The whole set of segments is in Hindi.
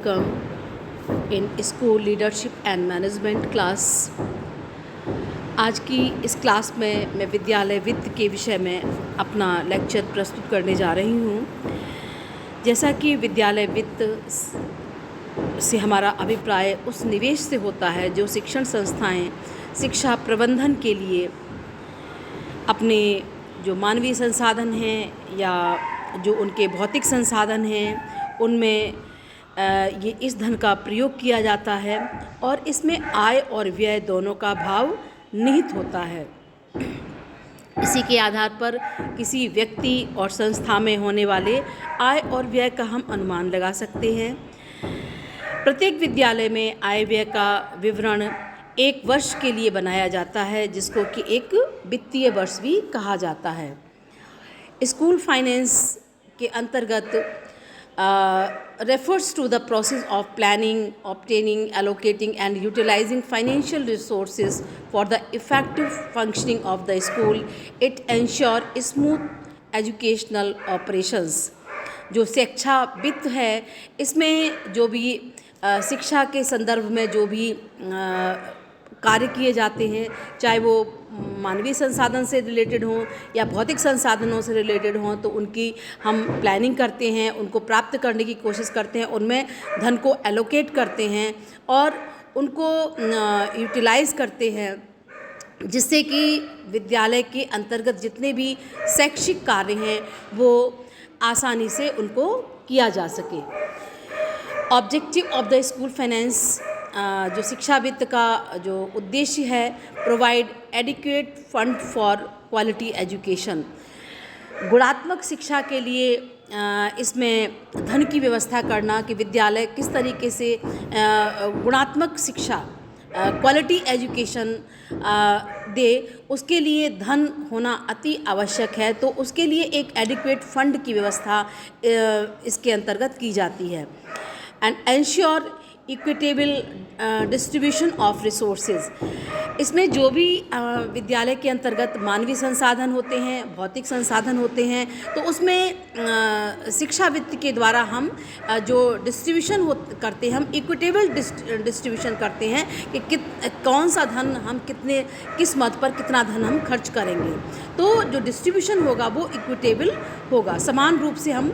welcome in school leadership and management class। आज की इस क्लास में मैं विद्यालय वित्त के विषय में अपना लेक्चर प्रस्तुत करने जा रही हूँ। जैसा कि विद्यालय वित्त से हमारा अभिप्राय उस निवेश से होता है जो शिक्षण संस्थाएं शिक्षा प्रबंधन के लिए अपने जो मानवीय संसाधन हैं या जो उनके भौतिक संसाधन हैं उनमें ये इस धन का प्रयोग किया जाता है और इसमें आय और व्यय दोनों का भाव निहित होता है। इसी के आधार पर किसी व्यक्ति और संस्था में होने वाले आय और व्यय का हम अनुमान लगा सकते हैं। प्रत्येक विद्यालय में आय व्यय का विवरण एक वर्ष के लिए बनाया जाता है, जिसको कि एक वित्तीय वर्ष भी कहा जाता है। स्कूल फाइनेंस के अंतर्गत refers to the process of planning, obtaining, allocating and utilizing financial resources for the effective functioning of the school. It ensure smooth educational operations। जो शिक्षा वित्त है इसमें जो भी शिक्षा के संदर्भ में जो भी कार्य किए जाते हैं, चाहे वो मानवीय संसाधन से रिलेटेड हों या भौतिक संसाधनों से रिलेटेड हों, तो उनकी हम प्लानिंग करते हैं, उनको प्राप्त करने की कोशिश करते हैं, उनमें धन को एलोकेट करते हैं और उनको यूटिलाइज़ करते हैं, जिससे कि विद्यालय के अंतर्गत जितने भी शैक्षिक कार्य हैं वो आसानी से उनको किया जा सके। Objective of the school finance, जो शिक्षा वित्त का जो उद्देश्य है, provide adequate fund for quality education. गुणात्मक शिक्षा के लिए इसमें धन की व्यवस्था करना कि विद्यालय किस तरीके से गुणात्मक शिक्षा क्वालिटी एजुकेशन दे, उसके लिए धन होना अति आवश्यक है। तो उसके लिए एक एडिक्वेट फंड की व्यवस्था इसके अंतर्गत की जाती है। And ensure equitable distribution of resources. इसमें जो भी विद्यालय के अंतर्गत मानवीय संसाधन होते हैं, भौतिक संसाधन होते हैं, तो उसमें शिक्षा वित्त के द्वारा हम जो डिस्ट्रीब्यूशन करते हैं, हम इक्विटेबल डिस्ट्रीब्यूशन करते हैं कि कौन सा धन हम किस मद पर कितना धन हम खर्च करेंगे। तो जो डिस्ट्रीब्यूशन होगा वो इक्विटेबल होगा, समान रूप से हम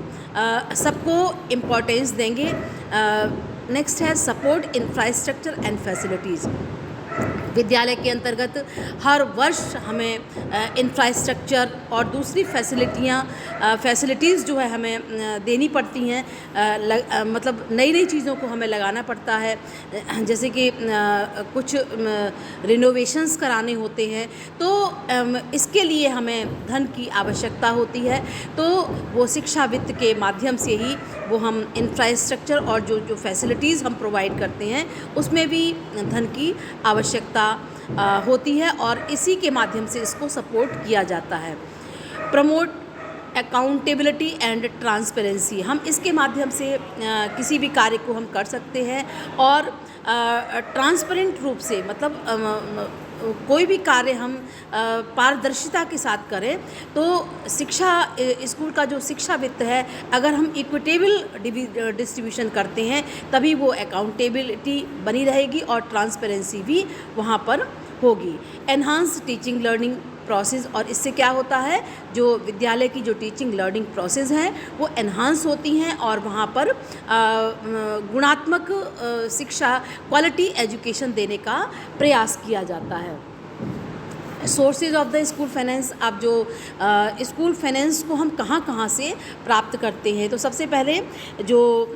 सबको इम्पोर्टेंस देंगे। नेक्स्ट है सपोर्ट इंफ्रास्ट्रक्चर एंड फैसिलिटीज़। विद्यालय के अंतर्गत हर वर्ष हमें इंफ्रास्ट्रक्चर और दूसरी फैसिलिटीज़ जो है हमें देनी पड़ती हैं, मतलब नई नई चीज़ों को हमें लगाना पड़ता है। जैसे कि कुछ रिनोवेशंस कराने होते हैं, तो इसके लिए हमें धन की आवश्यकता होती है। तो वो शिक्षा वित्त के माध्यम से ही वो हम इंफ्रास्ट्रक्चर और जो फैसिलिटीज़ हम प्रोवाइड करते हैं उसमें भी धन की आवश्यकता होती है और इसी के माध्यम से इसको सपोर्ट किया जाता है। प्रमोट अकाउंटेबिलिटी एंड ट्रांसपेरेंसी, हम इसके माध्यम से किसी भी कार्य को हम कर सकते हैं और ट्रांसपेरेंट रूप से, मतलब कोई भी कार्य हम पारदर्शिता के साथ करें। तो स्कूल का जो शिक्षा वित्त है, अगर हम इक्विटेबल डिस्ट्रीब्यूशन करते हैं तभी वो अकाउंटेबिलिटी बनी रहेगी और ट्रांसपेरेंसी भी वहाँ पर होगी। एनहांस टीचिंग लर्निंग प्रोसेस, और इससे क्या होता है, जो विद्यालय की जो टीचिंग लर्निंग प्रोसेस हैं वो एनहांस होती हैं और वहाँ पर गुणात्मक शिक्षा क्वालिटी एजुकेशन देने का प्रयास किया जाता है। Sources of the school finance, अब जो स्कूल फाइनेंस को हम कहाँ कहाँ से प्राप्त करते हैं, तो सबसे पहले जो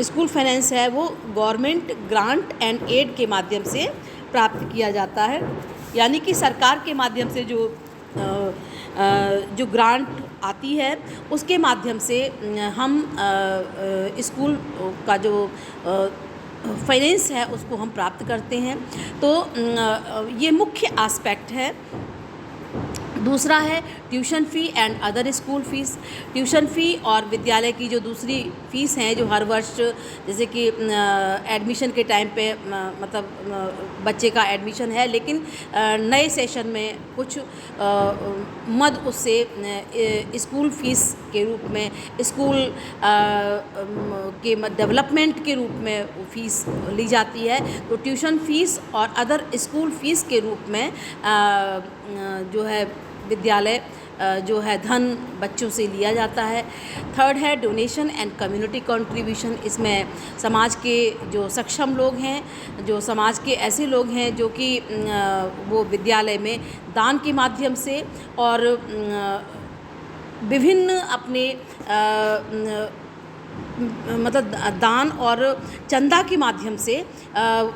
स्कूल फाइनेंस है वो गवर्नमेंट ग्रांट एंड एड के माध्यम से प्राप्त किया जाता है। यानी कि सरकार के माध्यम से जो ग्रांट आती है उसके माध्यम से हम स्कूल का जो फाइनेंस है उसको हम प्राप्त करते हैं। तो ये मुख्य एस्पेक्ट है। दूसरा है tuition fee and other school fees. Tuition fee और विद्यालय की जो दूसरी फ़ीस हैं जो हर वर्ष, जैसे कि एडमिशन के टाइम पे मतलब बच्चे का एडमिशन है, लेकिन नए सेशन में कुछ मद उससे स्कूल फ़ीस के रूप में स्कूल के डेवलपमेंट के रूप में वो फ़ीस ली जाती है। तो ट्यूशन फ़ीस और अदर स्कूल फ़ीस के रूप में जो है विद्यालय जो है धन बच्चों से लिया जाता है। थर्ड है डोनेशन एंड कम्युनिटी कंट्रीब्यूशन। इसमें समाज के जो सक्षम लोग हैं, जो समाज के ऐसे लोग हैं जो कि वो विद्यालय में दान के माध्यम से और विभिन्न अपने मतलब दान और चंदा के माध्यम से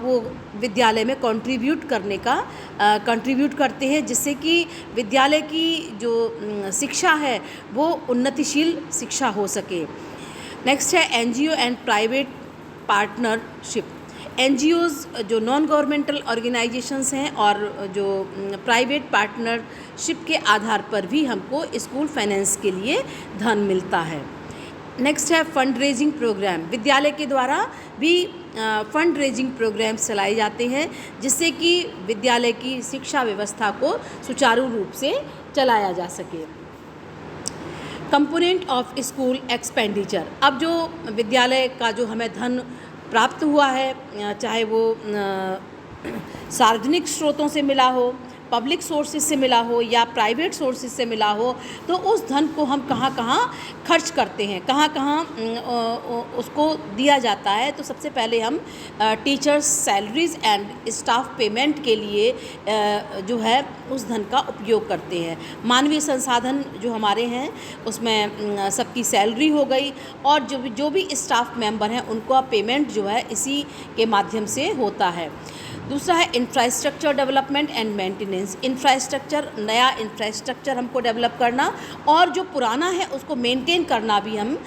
वो विद्यालय में कंट्रीब्यूट करते हैं, जिससे कि विद्यालय की जो शिक्षा है वो उन्नतिशील शिक्षा हो सके। नेक्स्ट है NGO and private partnership. NGOs जो नॉन गवर्नमेंटल ऑर्गेनाइजेशंस हैं और जो प्राइवेट पार्टनरशिप के आधार पर भी हमको स्कूल फाइनेंस के लिए धन मिलता है। नेक्स्ट है फंड रेजिंग प्रोग्राम। विद्यालय के द्वारा भी फंड रेजिंग प्रोग्राम्स चलाए जाते हैं, जिससे कि विद्यालय की शिक्षा व्यवस्था को सुचारू रूप से चलाया जा सके। Component of school expenditure. अब जो विद्यालय का जो हमें धन प्राप्त हुआ है, चाहे वो सार्वजनिक स्रोतों से मिला हो, पब्लिक सोर्सेज से मिला हो या प्राइवेट सोर्सेज से मिला हो, तो उस धन को हम कहाँ कहाँ खर्च करते हैं, कहाँ कहाँ उसको दिया जाता है। तो सबसे पहले हम teachers salaries and staff payment के लिए जो है उस धन का उपयोग करते हैं। मानवीय संसाधन जो हमारे हैं उसमें सबकी सैलरी हो गई और जो भी स्टाफ मेंबर हैं उनका पेमेंट जो है इसी के माध्यम से होता है। दूसरा है infrastructure development and maintenance. Infrastructure, नया इंफ्रास्ट्रक्चर हमको डेवलप करना और जो पुराना है उसको मेंटेन करना भी हम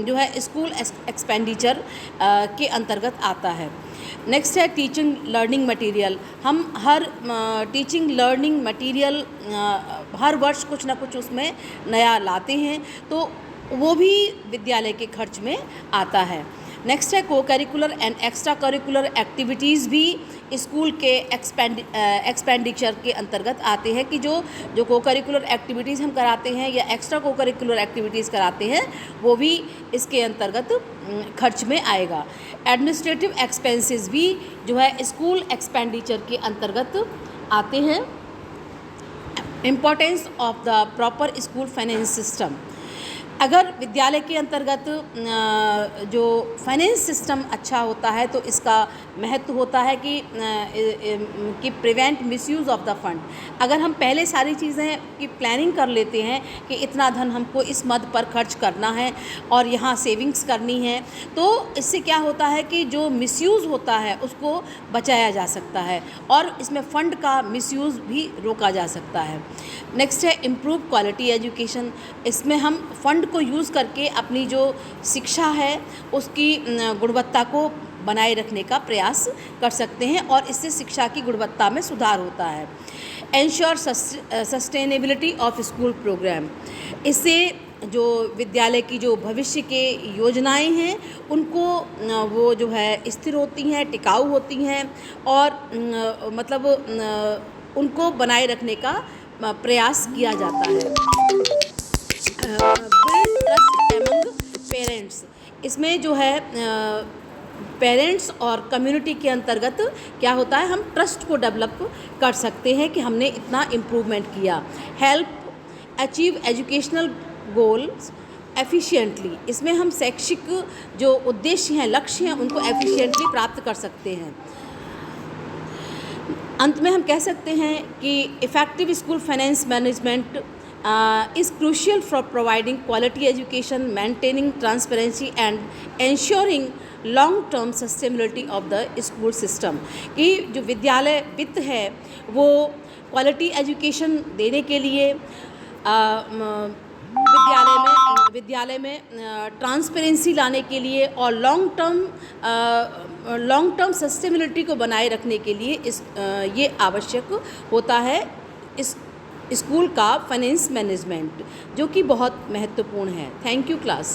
जो है स्कूल एक्सपेंडिचर के अंतर्गत आता है। नेक्स्ट है टीचिंग लर्निंग मटेरियल। हम हर टीचिंग लर्निंग मटेरियल हर वर्ष कुछ ना कुछ उसमें नया लाते हैं, तो वो भी विद्यालय के खर्च में आता है। नेक्स्ट है को curricular and extra curricular activities भी स्कूल के एक्सपेंडिचर के अंतर्गत आते हैं, कि जो को करिकुलर एक्टिविटीज़ हम कराते हैं या एक्स्ट्रा को करिकुलर एक्टिविटीज़ कराते हैं वो भी इसके अंतर्गत खर्च में आएगा। एडमिनिस्ट्रेटिव एक्सपेंसेस भी जो है स्कूल एक्सपेंडिचर के अंतर्गत आते हैं। Importance of the proper school finance system. अगर विद्यालय के अंतर्गत जो फाइनेंस सिस्टम अच्छा होता है तो इसका महत्व होता है कि prevent misuse of the fund. अगर हम पहले सारी चीज़ें की प्लानिंग कर लेते हैं कि इतना धन हमको इस मद पर खर्च करना है और यहाँ सेविंग्स करनी है, तो इससे क्या होता है कि जो मिसयूज़ होता है उसको बचाया जा सकता है और इसमें फ़ंड का मिसयूज़ भी रोका जा सकता है। नेक्स्ट है इम्प्रूव क्वालिटी एजुकेशन। इसमें हम फ़ंड को यूज़ करके अपनी जो शिक्षा है उसकी गुणवत्ता को बनाए रखने का प्रयास कर सकते हैं और इससे शिक्षा की गुणवत्ता में सुधार होता है। Ensure sustainability of school program. इससे जो विद्यालय की जो भविष्य के योजनाएं हैं उनको वो जो है स्थिर होती हैं, टिकाऊ होती हैं और मतलब उनको बनाए रखने का प्रयास किया जाता है। Build trust among parents. इसमें जो है पेरेंट्स और कम्युनिटी के अंतर्गत क्या होता है, हम ट्रस्ट को डेवलप कर सकते हैं कि हमने इतना इम्प्रूवमेंट किया। Help achieve educational goals efficiently. इसमें हम शैक्षिक जो उद्देश्य हैं, लक्ष्य हैं, उनको एफिशिएंटली प्राप्त कर सकते हैं। अंत में हम कह सकते हैं कि effective school finance management is crucial for providing quality education, maintaining transparency and ensuring long-term sustainability of the school system। कि जो विद्यालय वित्त है वो क्वालिटी एजुकेशन देने के लिए विद्यालय में ट्रांसपेरेंसी लाने के लिए और लॉन्ग टर्म सस्टेनेबिलिटी को बनाए रखने के लिए ये आवश्यक होता है इस स्कूल का फाइनेंस मैनेजमेंट, जो कि बहुत महत्वपूर्ण है। Thank you class.